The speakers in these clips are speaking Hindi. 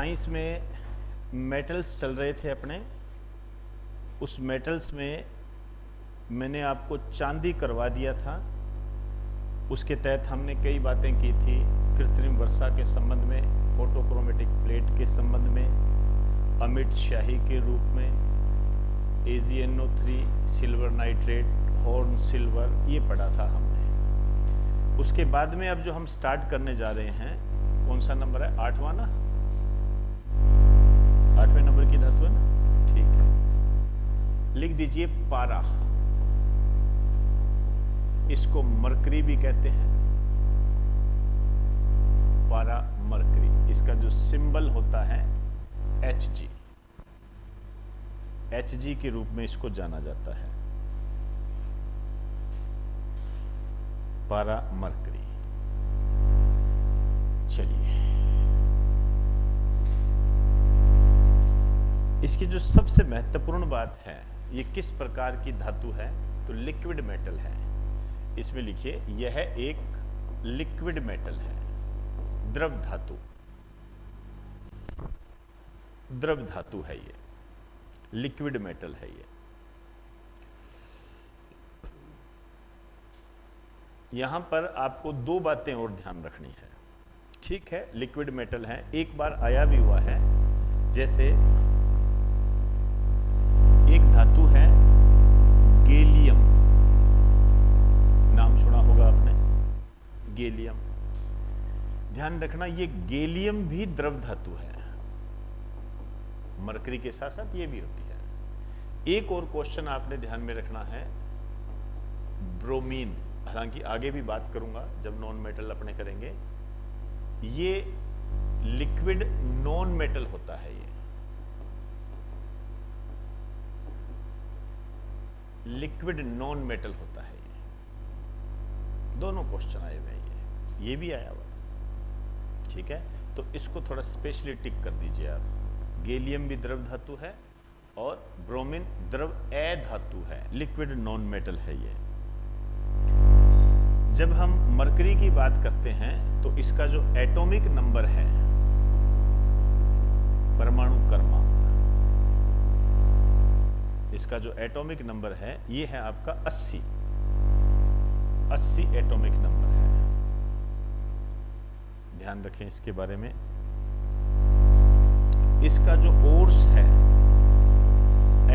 साइंस में मेटल्स चल रहे थे अपने, उस मेटल्स में मैंने आपको चांदी करवा दिया था। उसके तहत हमने कई बातें की थी, कृत्रिम वर्षा के संबंध में, फोटोक्रोमेटिक प्लेट के संबंध में, अमिट शाही के रूप में, AgNO3, silver nitrate, horn silver, ये पढ़ा था हमने। उसके बाद में अब जो हम स्टार्ट करने जा रहे हैं, कौन सा नंबर है? 8वां ना? 8वें नंबर की धातु है ना? ठीक है, लिख दीजिए पारा। इसको मरकरी भी कहते हैं, पारा मरकरी। इसका जो सिंबल होता है Hg, Hg के रूप में इसको जाना जाता है, पारा मरकरी। चलिए, इसकी जो सबसे महत्वपूर्ण बात है, ये किस प्रकार की धातु है? तो लिक्विड मेटल है। इसमें लिखिए, यह एक लिक्विड मेटल है, द्रव धातु, द्रव धातु है, ये लिक्विड मेटल है। ये यहां पर आपको दो बातें और ध्यान रखनी है। ठीक है, लिक्विड मेटल है, एक बार आया भी हुआ है, जैसे एक धातु है गैलियम, नाम सुना होगा आपने, गैलियम। ध्यान रखना, ये गैलियम भी द्रव धातु है, मरकरी के साथ साथ ये भी होती है। एक और क्वेश्चन आपने ध्यान में रखना है, ब्रोमीन। हालांकि आगे भी बात करूंगा जब नॉन मेटल अपने करेंगे। ये लिक्विड नॉन मेटल होता है, ये लिक्विड नॉन मेटल होता है। ये दोनों क्वेश्चन आए हुए हैं, ये भी आया हुआ। ठीक है, तो इसको थोड़ा स्पेशली टिक कर दीजिए आप। गैलियम भी द्रव धातु है और ब्रोमीन द्रव अधातु है, लिक्विड नॉन मेटल है ये। जब हम मरकरी की बात करते हैं तो इसका जो एटॉमिक नंबर है, परमाणु क्रमांक, इसका जो एटॉमिक नंबर है ये है आपका 80 एटॉमिक नंबर है। ध्यान रखें इसके बारे में। इसका जो ओर्स है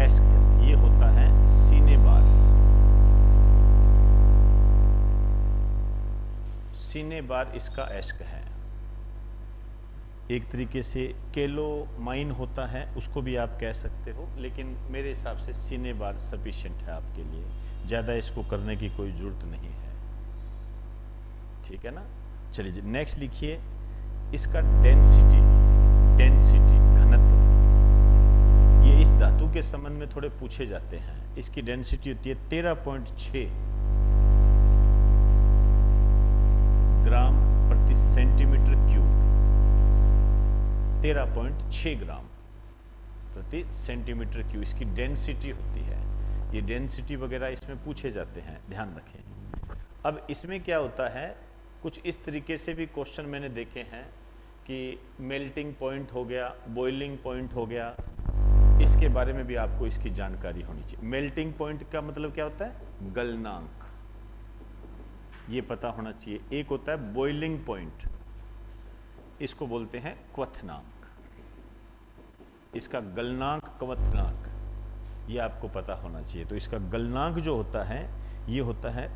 एस्क, ये होता है सीने बार इसका एस्क है। एक तरीके से केलोमाइन होता है, उसको भी आप कह सकते हो, लेकिन मेरे हिसाब से सीने बार सफिशिएंट है आपके लिए, ज़्यादा इसको करने की कोई ज़रूरत नहीं है। ठीक है ना? चलिए नेक्स्ट लिखिए, इसका डेंसिटी, घनत्व, ये इस धातु के संबंध में थोड़े पूछे जाते हैं। इसकी डेंसिटी होती है 13.6 ग्राम प्रति सेंटीमीटर क्यूब, 13.6 ग्राम प्रति सेंटीमीटर क्यूब इसकी डेंसिटी होती है। ये डेंसिटी वगैरह इसमें पूछे जाते हैं, ध्यान रखें। अब इसमें क्या होता है, कुछ इस तरीके से भी क्वेश्चन मैंने देखे हैं कि मेल्टिंग पॉइंट हो गया, बॉइलिंग पॉइंट हो गया, इसके बारे में भी आपको इसकी जानकारी होनी चाहिए। मेल्टिंग पॉइंट का मतलब क्या होता है? गलनांक, ये पता होना चाहिए। एक होता है बॉइलिंग पॉइंट, इसको बोलते हैं क्वथनांक। इसका गलनांक, क्वथनांक, ये आपको पता होना चाहिए। तो इसका गलनांक जो होता है ये होता है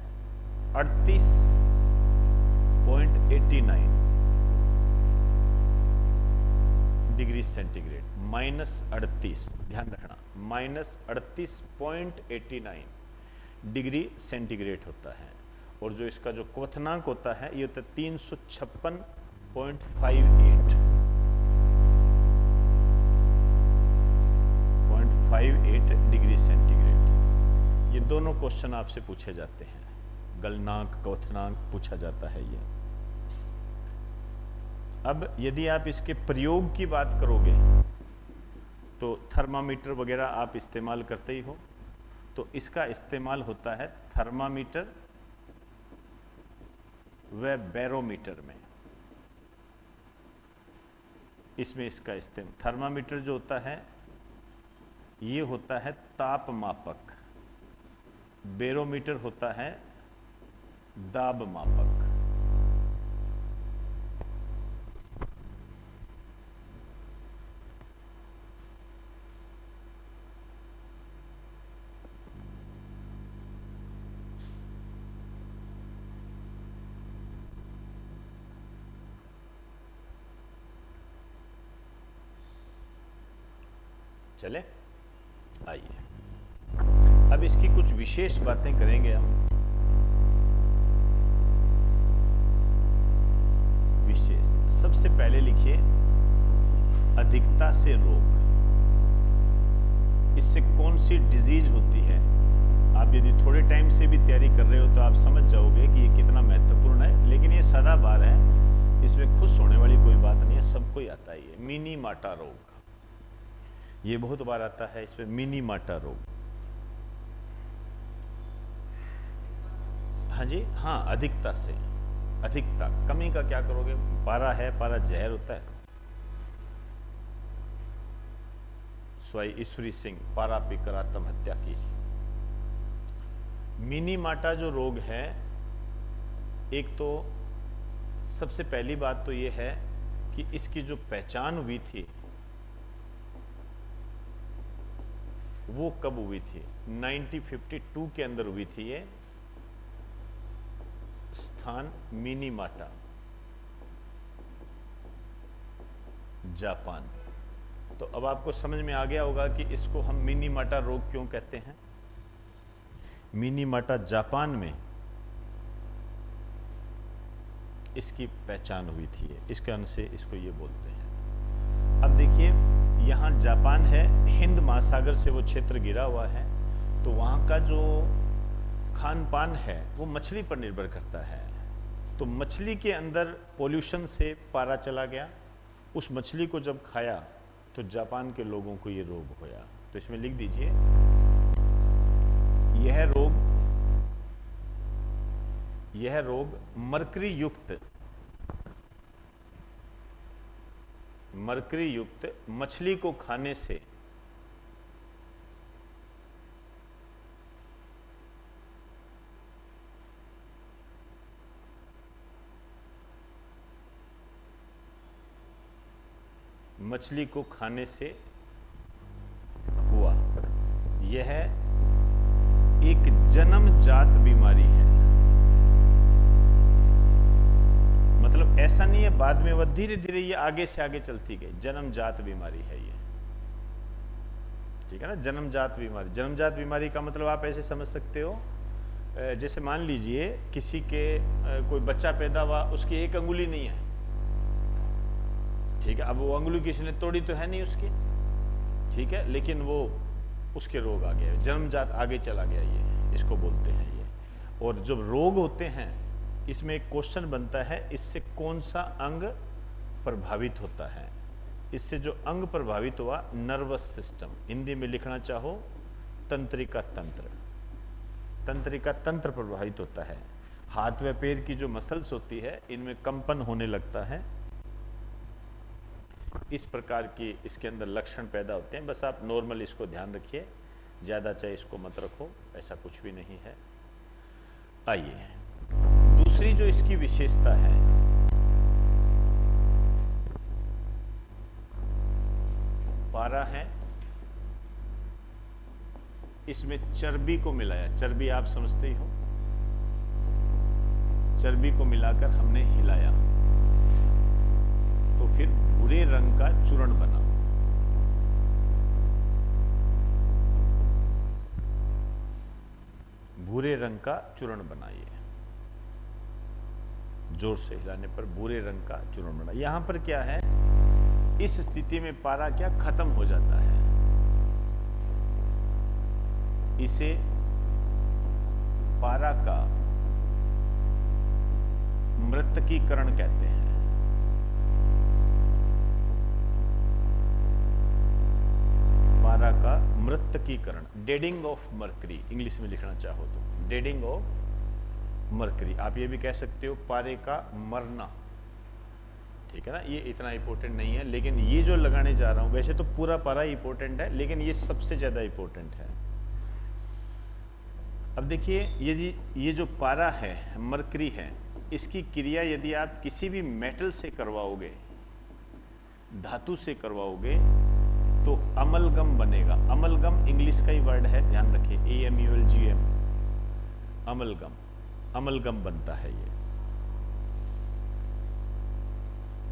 38.89 डिग्री सेंटीग्रेड, -38, ध्यान रखना, -38.89 डिग्री सेंटीग्रेड होता है। और जो इसका जो क्वथनांक होता है ये होता है 356.58 डिग्री सेंटीग्रेड। ये दोनों क्वेश्चन आपसे पूछे जाते हैं, गलनांक, क्वथनांक पूछा जाता है ये। अब यदि आप इसके प्रयोग की बात करोगे तो थर्मामीटर वगैरह आप इस्तेमाल करते ही हो, तो इसका इस्तेमाल होता है थर्मामीटर व बैरोमीटर में। इसमें इसका इस्तेमाल। थर्मामीटर जो होता है ये होता है ताप मापक, बैरोमीटर होता है दाब मापक। चले, आइए अब इसकी कुछ विशेष बातें करेंगे हम। विशेष, सबसे पहले लिखिए अधिकता से रोग। इससे कौन सी डिजीज होती है? आप यदि थोड़े टाइम से भी तैयारी कर रहे हो तो आप समझ जाओगे कि ये कितना महत्वपूर्ण है, लेकिन ये सदाबहार है, इसमें खुश होने वाली कोई बात नहीं है, सबको ही आता है। ये मिनी माटा रोग, ये बहुत बार आता है इसमें, मिनी माटा रोग। हाँ जी, हाँ, अधिकता से। अधिकता, कमी का क्या करोगे? पारा है, पारा जहर होता है। स्वाई ईश्वरी सिंह, पारा पीकर आत्महत्या की। मिनी माटा जो रोग है, एक तो सबसे पहली बात तो ये है कि इसकी जो पहचान हुई थी वो कब हुई थी? 1952 के अंदर हुई थी ये। स्थान मिनी माटा, जापान। तो अब आपको समझ में आ गया होगा कि इसको हम मिनी माटा रोग क्यों कहते हैं। मिनी माटा जापान में इसकी पहचान हुई थी, इस कारण से इसको ये बोलते हैं। अब देखिए, यहाँ जापान है, हिंद महासागर से वो क्षेत्र घिरा हुआ है, तो वहाँ का जो खान पान है वो मछली पर निर्भर करता है। तो मछली के अंदर पोल्यूशन से पारा चला गया, उस मछली को जब खाया तो जापान के लोगों को ये रोग होया। तो इसमें लिख दीजिए, यह रोग मरकरी युक्त मछली को खाने से हुआ। यह एक जन्मजात बीमारी है। मतलब ऐसा नहीं है बाद में वह धीरे धीरे ये आगे से आगे चलती गई, जन्मजात बीमारी है ये, ठीक है ना। जन्मजात बीमारी का मतलब आप ऐसे समझ सकते हो, जैसे मान लीजिए किसी के कोई बच्चा पैदा हुआ, उसकी एक अंगुली नहीं है, ठीक है। अब वो अंगुली किसी ने तोड़ी तो है नहीं उसकी, ठीक है, लेकिन वो उसके रोग आ गया, जन्मजात आगे चला गया, ये इसको बोलते हैं ये। और जब रोग होते हैं इसमें एक क्वेश्चन बनता है, इससे कौन सा अंग प्रभावित होता है। इससे जो अंग प्रभावित हुआ, नर्वस सिस्टम, हिंदी में लिखना चाहो तंत्रिका तंत्र प्रभावित होता है। हाथ व पैर की जो मसल्स होती है इनमें कंपन होने लगता है, इस प्रकार की इसके अंदर लक्षण पैदा होते हैं। बस आप नॉर्मल इसको ध्यान रखिए, ज़्यादा चाहे इसको मत रखो, ऐसा कुछ भी नहीं है। आइए, दूसरी जो इसकी विशेषता है, पारा है, इसमें चर्बी को मिलाया। चर्बी आप समझते ही हो, चर्बी को मिलाकर हमने हिलाया तो फिर भूरे रंग का चूर्ण बना। भूरे रंग का चूर्ण बनाइए, जोर से हिलाने पर भूरे रंग का चूर्ण बना। यहां पर क्या है, इस स्थिति में पारा क्या खत्म हो जाता है, इसे पारा का मृतकीकरण कहते हैं। पारा का मृतकीकरण, डेडिंग ऑफ मरकरी, इंग्लिश में लिखना चाहो तो डेडिंग ऑफ मरकरी। आप ये भी कह सकते हो पारे का मरना, ठीक है ना, ये इतना इंपॉर्टेंट नहीं है, लेकिन ये जो लगाने जा रहा हूं, वैसे तो पूरा पारा इंपॉर्टेंट है, लेकिन ये सबसे ज्यादा इंपॉर्टेंट है। अब देखिए, यदि ये जो पारा है, मरकरी है, इसकी क्रिया यदि आप किसी भी मेटल से करवाओगे, धातु से करवाओगे, तो अमलगम बनेगा। अमलगम इंग्लिश का ही वर्ड है, ध्यान रखिए, AMULGM, अमलगम, अमलगम बनता है ये।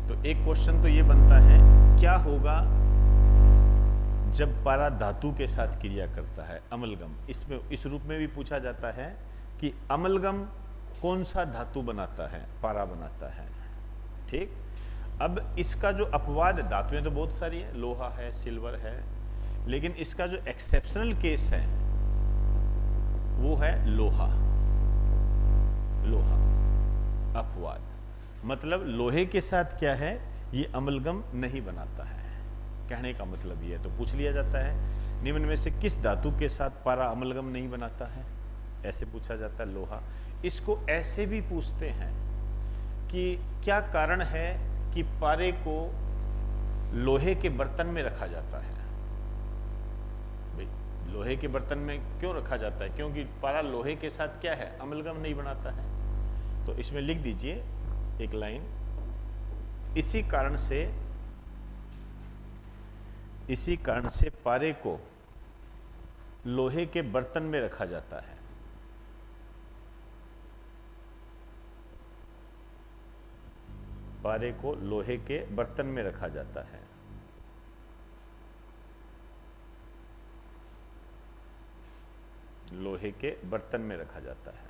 तो एक क्वेश्चन तो ये बनता है, क्या होगा जब पारा धातु के साथ क्रिया करता है, अमलगम। इसमें इस रूप में भी पूछा जाता है कि अमलगम कौन सा धातु बनाता है, पारा बनाता है। ठीक, अब इसका जो अपवाद, धातुएं तो बहुत सारी है, लोहा है, सिल्वर है, लेकिन इसका जो एक्सेप्शनल केस है वो है लोहा। लोहा अपवाद, मतलब लोहे के साथ क्या है, ये अमलगम नहीं बनाता है। कहने का मतलब ये है, तो पूछ लिया जाता है, निम्न में से किस धातु के साथ पारा अमलगम नहीं बनाता है, ऐसे पूछा जाता है, लोहा। इसको ऐसे भी पूछते हैं कि क्या कारण है कि पारे को लोहे के बर्तन में रखा जाता है। भाई, लोहे के बर्तन में क्यों रखा जाता है, क्योंकि पारा लोहे के साथ क्या है, अमलगम नहीं बनाता है। तो इसमें लिख दीजिए एक लाइन, इसी कारण से पारे को लोहे के बर्तन में रखा जाता है। पारे को लोहे के बर्तन में रखा जाता है। लोहे के बर्तन में रखा जाता है।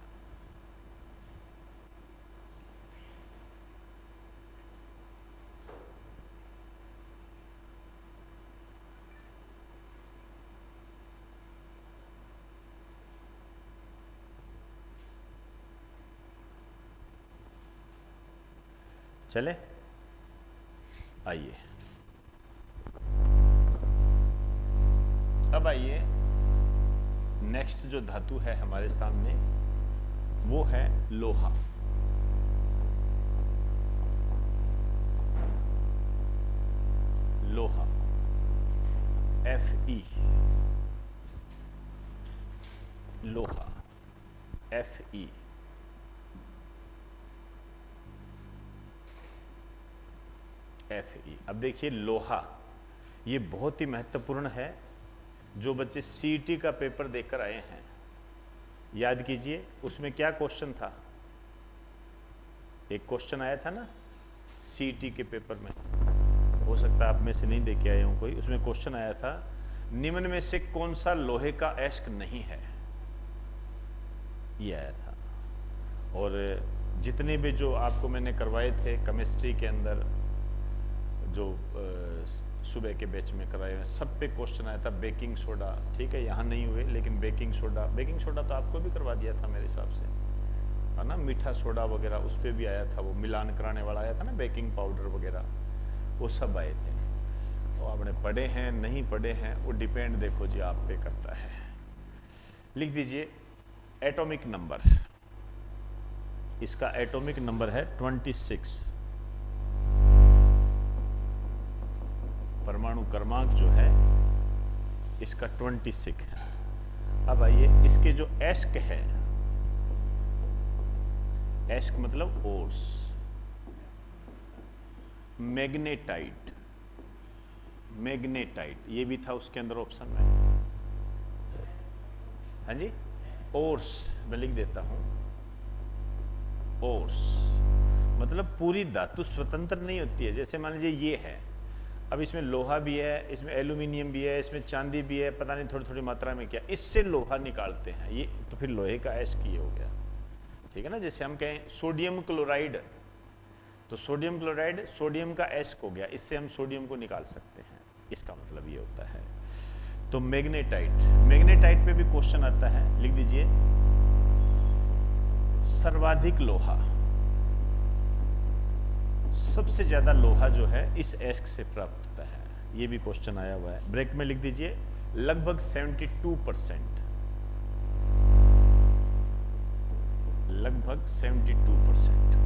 चले, आइए अब आइए, नेक्स्ट जो धातु है हमारे सामने वो है लोहा। लोहा, Fe, लोहा, Fe। Fe, अब देखिए लोहा, ये बहुत ही महत्वपूर्ण है। जो बच्चे CET का पेपर देकर आए हैं, याद कीजिए, उसमें क्या क्वेश्चन था, एक क्वेश्चन आया था ना CET के पेपर में, हो सकता है आप में से नहीं दे के आए हो कोई, उसमें क्वेश्चन आया था, निम्न में से कौन सा लोहे का एस्क नहीं है, ये आया था। और जितने भी जो आपको मैंने करवाए थे केमिस्ट्री के अंदर, जो सुबह के बैच में कराए हुए, सब पे क्वेश्चन आया था बेकिंग सोडा। ठीक है, यहाँ नहीं हुए, लेकिन बेकिंग सोडा तो आपको भी करवा दिया था मेरे हिसाब से, है ना। मीठा सोडा वगैरह उस पर भी आया था, वो मिलान कराने वाला आया था ना, बेकिंग पाउडर वगैरह, वो सब आए थे। वो आपने पढ़े हैं नहीं पढ़े हैं, वो डिपेंड देखो जी आप पे करता है। लिख दीजिए एटॉमिक नंबर, इसका एटॉमिक नंबर है 26। परमाणु क्रमांक जो है इसका 26 है। अब आइए, इसके जो एस्क है, एस्क मतलब ओर्स, मैग्नेटाइट, मैग्नेटाइट ये भी था उसके अंदर ऑप्शन में, हाँ जी, ओर्स मैं लिख देता हूं। ओर्स मतलब पूरी धातु स्वतंत्र नहीं होती है, जैसे मान लीजिए ये है, अब इसमें लोहा भी है, इसमें एल्यूमिनियम भी है, इसमें चांदी भी है, पता नहीं थोड़ी थोड़ी मात्रा में क्या, इससे लोहा निकालते हैं ये, तो फिर लोहे का एस्क ये हो गया। ठीक है ना, जैसे हम कहें सोडियम क्लोराइड, तो सोडियम क्लोराइड सोडियम का एस्क हो गया, इससे हम सोडियम को निकाल सकते हैं, इसका मतलब ये होता है। तो मैग्नेटाइट, मैग्नेटाइट पे भी क्वेश्चन आता है, लिख दीजिए सर्वाधिक लोहा, सबसे ज्यादा लोहा जो है इस एस्क से प्राप्त होता है, ये भी क्वेश्चन आया हुआ है। ब्रेक में लिख दीजिए लगभग 72%, लगभग 72%।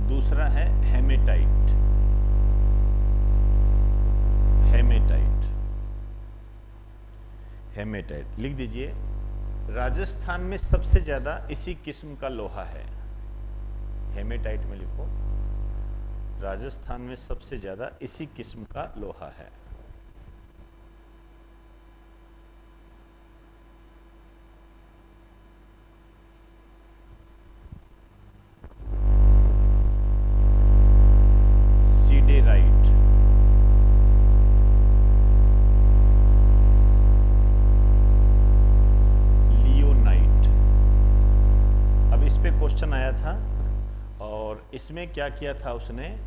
दूसरा है हेमेटाइट। हेमेटाइट, हेमेटाइट लिख दीजिए। राजस्थान में सबसे ज्यादा इसी किस्म का लोहा है। हेमेटाइट में लिखो, राजस्थान में सबसे ज्यादा इसी किस्म का लोहा है। सीडेराइट, लियोनाइट। अब इस पे क्वेश्चन आया था और इसमें क्या किया था उसने,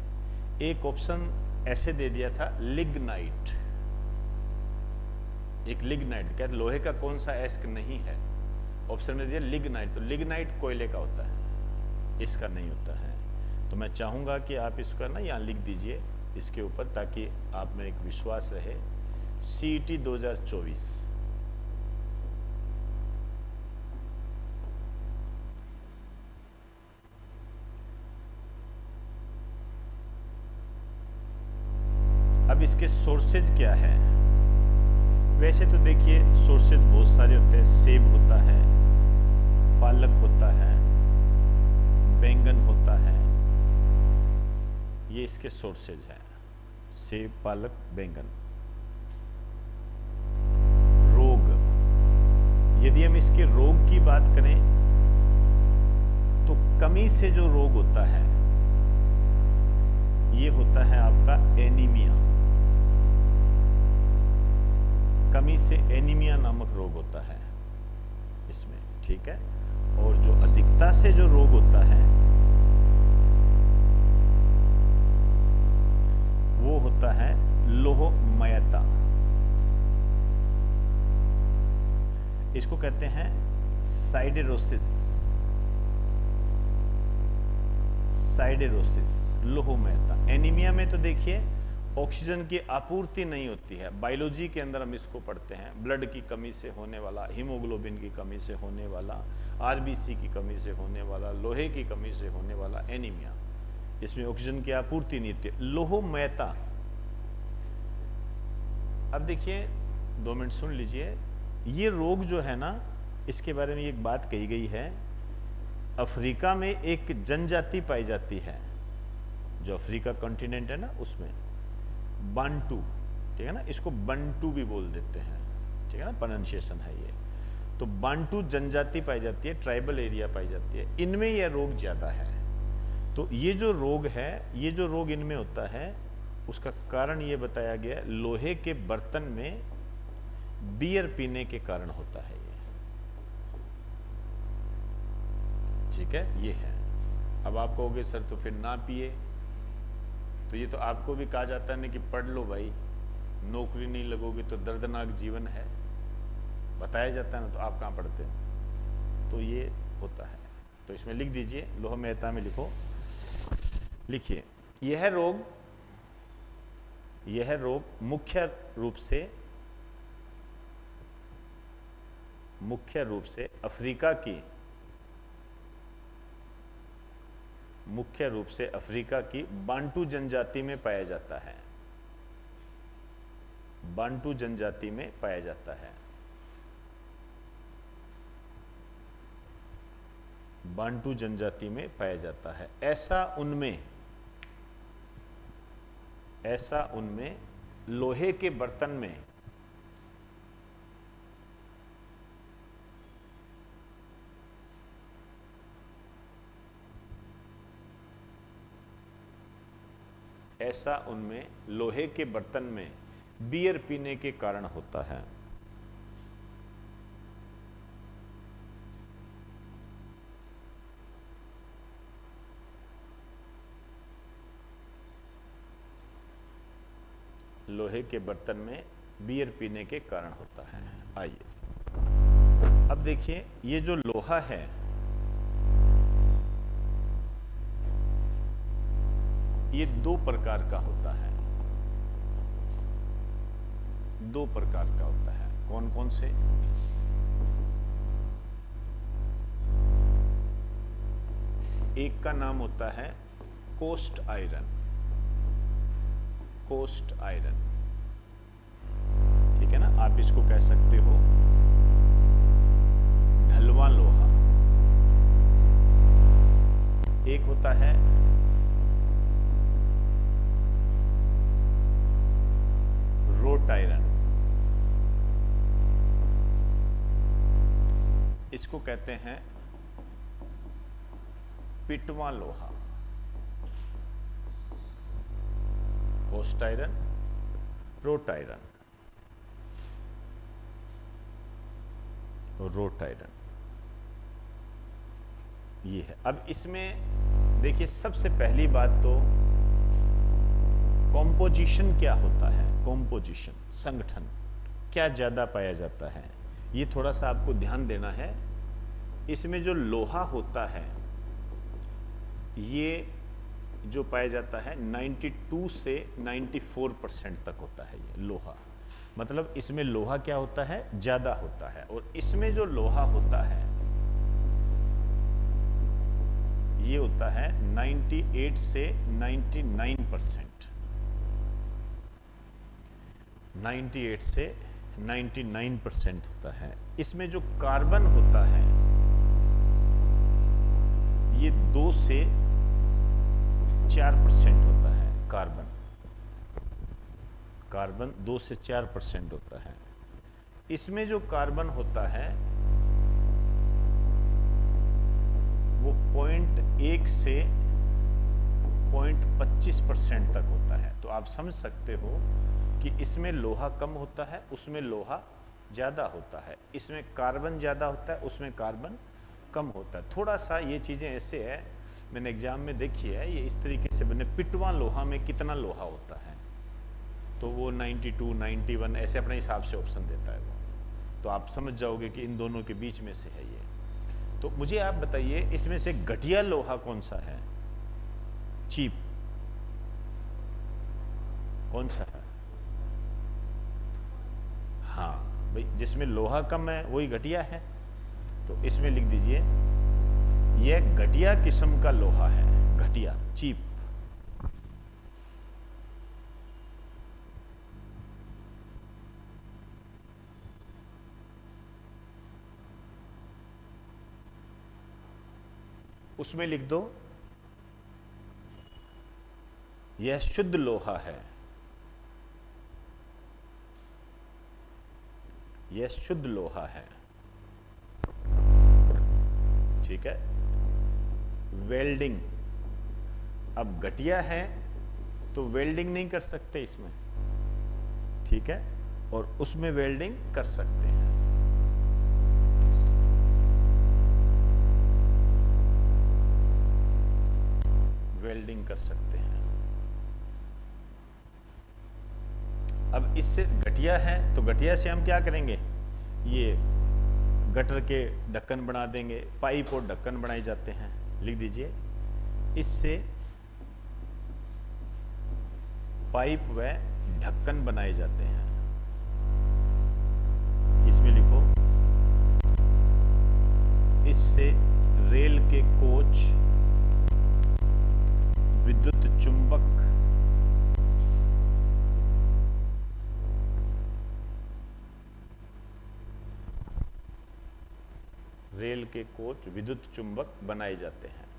एक ऑप्शन ऐसे दे दिया था लिग्नाइट। एक लिग्नाइट, क्या लोहे का कौन सा एस्क नहीं है, ऑप्शन में दिया लिग्नाइट। तो लिग्नाइट कोयले का होता है, इसका नहीं होता है। तो मैं चाहूंगा कि आप इसका ना यहाँ लिख दीजिए इसके ऊपर, ताकि आप में एक विश्वास रहे। CET 2024। अब इसके सोर्सेज क्या है? वैसे तो देखिए सोर्सेज बहुत सारे होते हैं। सेब होता है, पालक होता है, बैंगन होता है, ये इसके सोर्सेज हैं। सेब, पालक, बैंगन। रोग, यदि हम इसके रोग की बात करें तो कमी से जो रोग होता है ये होता है आपका एनीमिया। कमी से एनीमिया नामक रोग होता है इसमें, ठीक है। और जो अधिकता से जो रोग होता है वो होता है लोहमयता। इसको कहते हैं साइडेरोसिस। साइडेरोसिस, लोहमयता। एनीमिया में तो देखिए ऑक्सीजन की आपूर्ति नहीं होती है। बायोलॉजी के अंदर हम इसको पढ़ते हैं, ब्लड की कमी से होने वाला, हीमोग्लोबिन की कमी से होने वाला, आरबीसी की कमी से होने वाला, लोहे की कमी से होने वाला एनीमिया। इसमें ऑक्सीजन की आपूर्ति नहीं होती। लोहमयता, अब देखिए 2 मिनट सुन लीजिए। ये रोग जो है ना, इसके बारे में एक बात कही गई है। अफ्रीका में एक जनजाति पाई जाती है, जो अफ्रीका कॉन्टिनेंट है ना उसमें, बांटू, ठीक है ना, इसको बंटू भी बोल देते हैं, ठीक है ना, प्रोनाउंसिएशन है ये। तो बांटू जनजाति पाई जाती है, ट्राइबल एरिया पाई जाती है, इनमें यह रोग ज्यादा है। तो ये जो रोग है, ये जो रोग इनमें होता है, उसका कारण ये बताया गया, लोहे के बर्तन में बियर पीने के कारण होता है ये, ठीक है, ये है। अब आप कहोगे सर तो फिर ना पिए, तो ये तो आपको भी कहा जाता है ना कि पढ़ लो भाई, नौकरी नहीं लगोगे तो दर्दनाक जीवन है, बताया जाता है ना, तो आप कहाँ पढ़ते हैं? तो ये होता है। तो इसमें लिख दीजिए, लोहमयता में लिखो, लिखिए, यह रोग मुख्य रूप से अफ्रीका की बांटू जनजाति में पाया जाता है। बांटू जनजाति में पाया जाता है। बांटू जनजाति में पाया जाता है। ऐसा उनमें लोहे के बर्तन में लोहे के बर्तन में बियर पीने के कारण होता है। लोहे के बर्तन में बियर पीने के कारण होता है। आइए अब देखिए, ये जो लोहा है, ये 2 प्रकार का होता है। 2 प्रकार का होता है। कौन कौन से? एक का नाम होता है कोस्ट आयरन, कोस्ट आयरन, ठीक है ना। आप इसको कह सकते हो ढलवा लोहा। एक होता है रोट आयरन, इसको कहते हैं पिटवा लोहा। Cast iron, wrought iron, wrought iron, ये है। अब इसमें देखिए सबसे पहली बात तो कॉम्पोजिशन क्या होता है। कॉम्पोजिशन, संगठन क्या ज्यादा पाया जाता है, ये थोड़ा सा आपको ध्यान देना है। इसमें जो लोहा होता है ये जो पाया जाता है 92 से 94% तक होता है ये लोहा। मतलब इसमें लोहा क्या होता है, ज्यादा होता है। और इसमें जो लोहा होता है ये होता है 98 से 99%, 98 से 99% होता है। इसमें जो कार्बन होता है ये 2 से 4% होता है। कार्बन, कार्बन 2 से 4% होता है। इसमें जो कार्बन होता है वो 0.1 से 0.25% तक होता है। तो आप समझ सकते हो कि इसमें लोहा कम होता है, उसमें लोहा ज़्यादा होता है। इसमें कार्बन ज़्यादा होता है, उसमें कार्बन कम होता है। थोड़ा सा ये चीज़ें ऐसे है, मैंने एग्जाम में देखी है, ये इस तरीके से बने। पिटवा लोहा में कितना लोहा होता है तो वो 92, 91 ऐसे अपने हिसाब से ऑप्शन देता है वो। तो आप समझ जाओगे कि इन दोनों के बीच में से है ये। तो मुझे आप बताइए इसमें से घटिया लोहा कौन सा है, चीप कौन सा है? हाँ भाई, जिसमें लोहा कम है वही घटिया है। तो इसमें लिख दीजिए यह घटिया किस्म का लोहा है, घटिया, चीप। उसमें लिख दो यह शुद्ध लोहा है, यह शुद्ध लोहा है, ठीक है। वेल्डिंग, अब घटिया है तो वेल्डिंग नहीं कर सकते इसमें, ठीक है, और उसमें वेल्डिंग कर सकते हैं। वेल्डिंग कर सकते हैं। अब इससे घटिया है तो घटिया से हम क्या करेंगे, ये गटर के ढक्कन बना देंगे, पाइप और ढक्कन बनाए जाते हैं। लिख दीजिए इससे पाइप व ढक्कन बनाए जाते हैं। इसमें लिखो इससे रेल के कोच, विद्युत चुंबक, रेल के कोच, विद्युत चुंबक बनाए जाते हैं।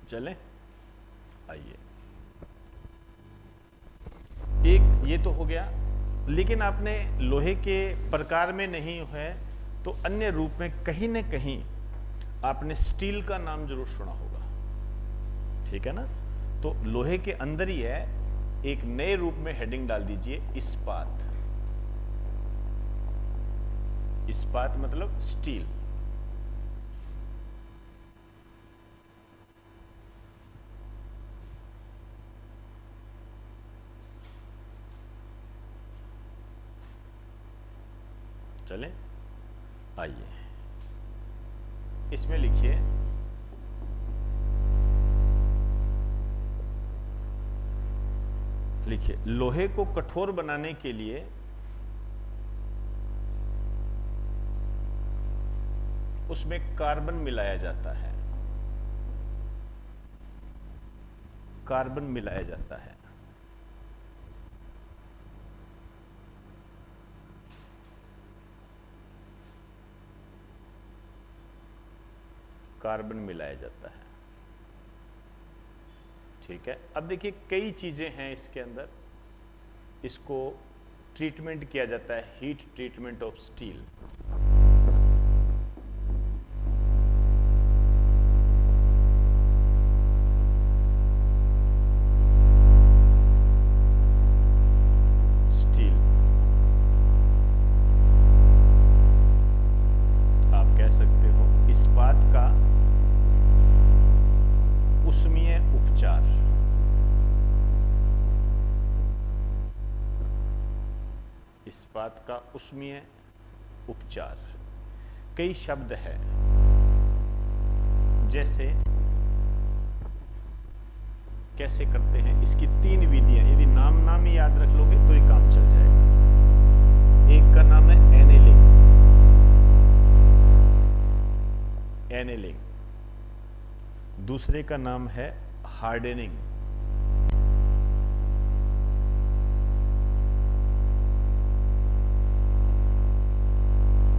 चलें, आइए। एक ये तो हो गया, लेकिन आपने लोहे के प्रकार में नहीं है तो अन्य रूप में कहीं न कहीं आपने स्टील का नाम जरूर सुना होगा, ठीक है ना। तो लोहे के अंदर ही है, एक नए रूप में हेडिंग डाल दीजिए इस्पात। इस्पात मतलब स्टील। चलें, आइए इसमें लिखिए लोहे को कठोर बनाने के लिए उसमें कार्बन मिलाया जाता है, कार्बन मिलाया जाता है। कार्बन मिलाया जाता है, ठीक है। अब देखिए कई चीजें हैं इसके अंदर, इसको ट्रीटमेंट किया जाता है, heat treatment of steel. Steel आप कह सकते हो इस्पात का उष्मीय उपचार। इस्पात का उष्मीय उपचार, कई शब्द है, जैसे कैसे करते हैं, इसकी 3 विधियां, यदि नाम ही याद रख लोगे तो ये काम चल जाएगा। एक का नाम है एनेलिंग, एनेलिंग। दूसरे का नाम है हार्डनिंग,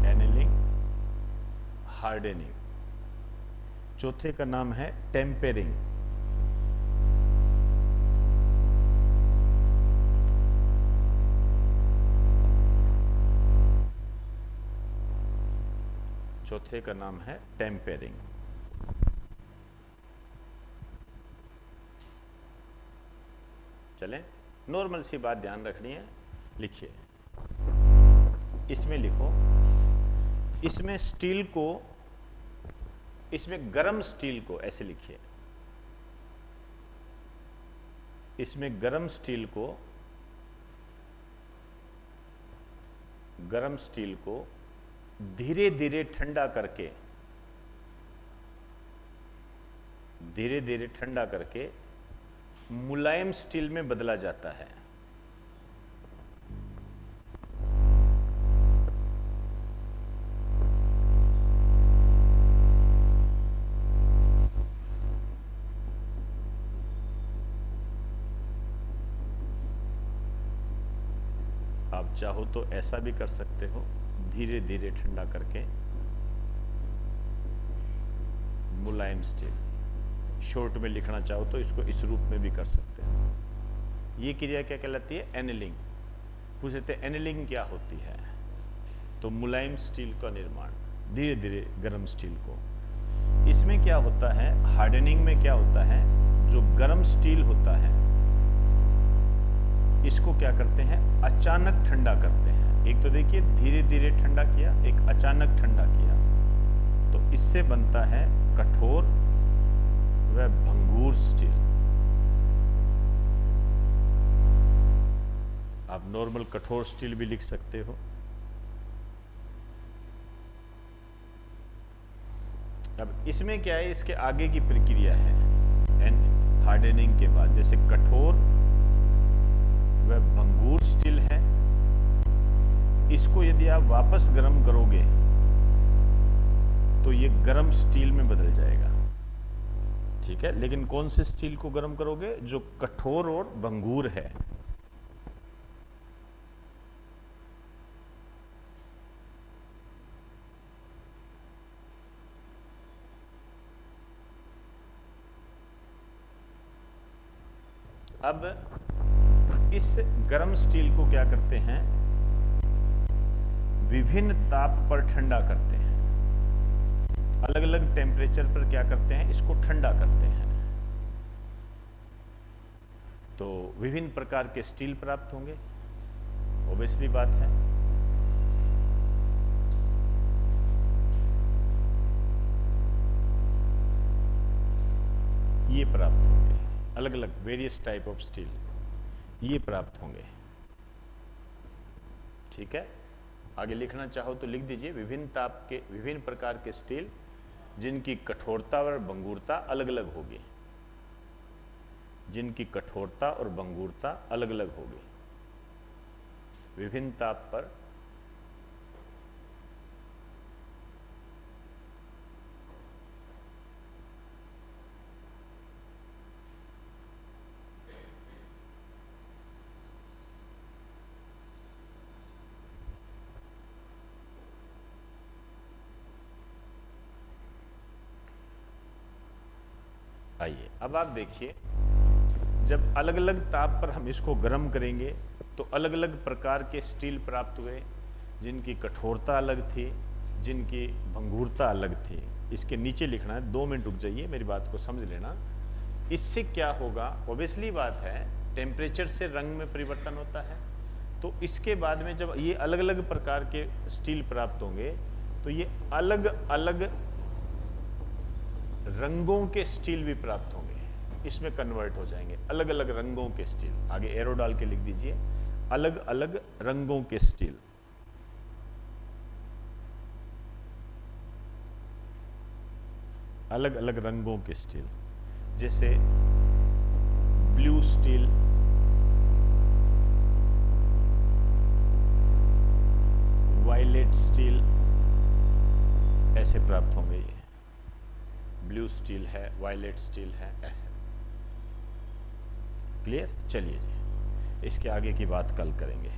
एनेलिंग, हार्डनिंग। चौथे का नाम है टेम्परिंग, चौथे का नाम है टेम्परिंग। चलें, नॉर्मल सी बात ध्यान रखनी है, लिखिए इसमें लिखो, इसमें स्टील को, इसमें गरम स्टील को, ऐसे लिखिए, इसमें गरम स्टील को, गरम स्टील को धीरे धीरे ठंडा करके, धीरे धीरे ठंडा करके मुलायम स्टील में बदला जाता है। आप चाहो तो ऐसा भी कर सकते हो, धीरे धीरे ठंडा करके मुलायम स्टील। शॉर्ट में लिखना चाहो तो इसको इस रूप में भी कर सकते हैं। ये क्रिया क्या कहलाती है? एनेलिंग। पूछ लेते हैं एनेलिंग क्या होती है, तो मुलायम स्टील का निर्माण, धीरे धीरे गर्म स्टील को। इसमें क्या होता है, हार्डनिंग में क्या होता है, जो गर्म स्टील होता है इसको क्या करते हैं, अचानक ठंडा करते हैं। एक तो देखिए धीरे धीरे ठंडा किया, एक अचानक ठंडा किया, तो इससे बनता है कठोर व भंगूर स्टील। आप नॉर्मल कठोर स्टील भी लिख सकते हो। अब इसमें क्या है, इसके आगे की प्रक्रिया है एंड हार्डनिंग के बाद, जैसे कठोर व भंगूर स्टील है, इसको यदि आप वापस गर्म करोगे तो ये गर्म स्टील में बदल जाएगा, ठीक है। लेकिन कौन से स्टील को गर्म करोगे, जो कठोर और भंगूर है। अब इस गर्म स्टील को क्या करते हैं, विभिन्न ताप पर ठंडा करते हैं, अलग अलग टेम्परेचर पर क्या करते हैं, इसको ठंडा करते हैं, तो विभिन्न प्रकार के स्टील प्राप्त होंगे, ऑब्वियसली बात है। ये प्राप्त होंगे, अलग अलग वेरियस टाइप ऑफ स्टील ये प्राप्त होंगे, ठीक है। आगे लिखना चाहो तो लिख दीजिए, विभिन्न ताप के विभिन्न प्रकार के स्टील जिनकी कठोरता और भंगुरता अलग अलग होगी, जिनकी कठोरता और भंगुरता अलग अलग होगी, विभिन्न ताप पर आइए अब आप देखिए, जब अलग अलग ताप पर हम इसको गर्म करेंगे तो अलग अलग प्रकार के स्टील प्राप्त हुए, जिनकी कठोरता अलग थी, जिनकी भंगुरता अलग थी। इसके नीचे लिखना है, 2 मिनट रुक जाइए, मेरी बात को समझ लेना। इससे क्या होगा, ऑब्वियसली बात है, टेम्परेचर से रंग में परिवर्तन होता है। तो इसके बाद में जब ये अलग अलग प्रकार के स्टील प्राप्त होंगे तो ये अलग अलग रंगों के स्टील भी प्राप्त होंगे, इसमें कन्वर्ट हो जाएंगे, अलग अलग रंगों के स्टील। आगे एरो डाल के लिख दीजिए, अलग अलग रंगों के स्टील। अलग अलग रंगों के स्टील, जैसे ब्लू स्टील, वायलेट स्टील, ऐसे प्राप्त होंगे। ये ब्लू स्टील है, वायलेट स्टील है, ऐसे। क्लियर? चलिए जी, इसके आगे की बात कल करेंगे।